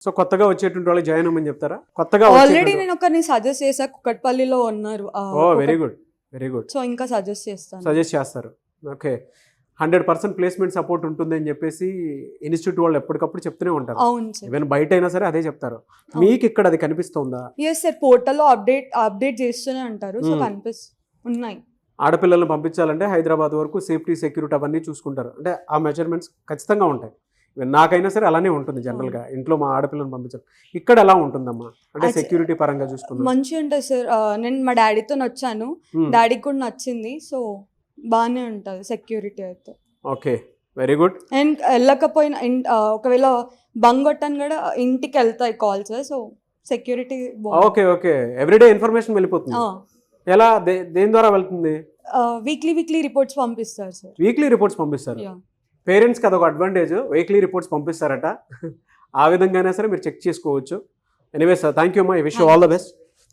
So కొత్తగా వచ్చేటువంటి వాళ్ళు జాయిన్ అవ్వమని చెప్తారా? కొత్తగా ఆల్రెడీ నేను ఒకరిని సజెస్ట్ చేసా, కుక్కట్పల్లిలో ఉన్నారు. Oh very good, very good. So ఇంకా సజెస్ట్ చేస్తాను. సజెస్ట్ చేస్తారు. ఓకే, 100% ప్లేస్మెంట్ సపోర్ట్ ఉంటుంది అని చెప్పేసి ఇన్స్టిట్యూట్ వాళ్ళు ఎప్పటికప్పుడు చెప్తూనే ఉంటారు. అవును సార్. ఈవెన్ బయట అయినా సరే అదే చెప్తారు. మీకు ఇక్కడ అది కనిపిస్తుందా? ఎస్ సార్, పోర్టల్లో అప్డేట్ చేస్తూనే ఉంటారు. సో ఉన్నాయి. ఆడపిల్లల్ని పంపించాలంటే హైదరాబాద్ వరకు సేఫ్టీ, సెక్యూరిటీ అవన్నీ చూసుకుంటారు. అంటే ఆ మెజర్మెంట్స్ ఖచ్చితంగా ఉంటాయి. నాకైనా సరే అలానే ఉంటుంది జనరల్గా. ఇంట్లో మా ఆడపిల్లని పంపించాలి. ఇక్కడ ఎలా ఉంటుందమ్మా? అంటే సెక్యూరిటీ పరంగా చూసుకుంటాం. మంచిగా ఉంటుంది సార్. నేను మా డాడీతో వచ్చాను, డాడీకి కూడా నచ్చింది. సో బాగానే ఉంటుంది సెక్యూరిటీ అయితే. Okay, very good. అండ్ వెళ్ళకపోయినా ఒకవేళ బంగ్ కొట్టాను కూడా ఇంటికి వెళ్తాయి calls. So security okay okay, everyday information వెళ్ళిపోతుంది. ఎలా, దేని ద్వారా వెళ్తుంది? వీక్లీ రిపోర్ట్స్ పంపిస్తారు సార్. వీక్లీ రిపోర్ట్స్ పంపిస్తారు. పేరెంట్స్కి అదొక అడ్వాంటేజ్, వీక్లీ రిపోర్ట్స్ పంపిస్తారట. ఆ విధంగానే సరే మీరు చెక్ చేసుకోవచ్చు. ఎనీవే సార్, థ్యాంక్ యూ అమ్మా. I wish you all the best.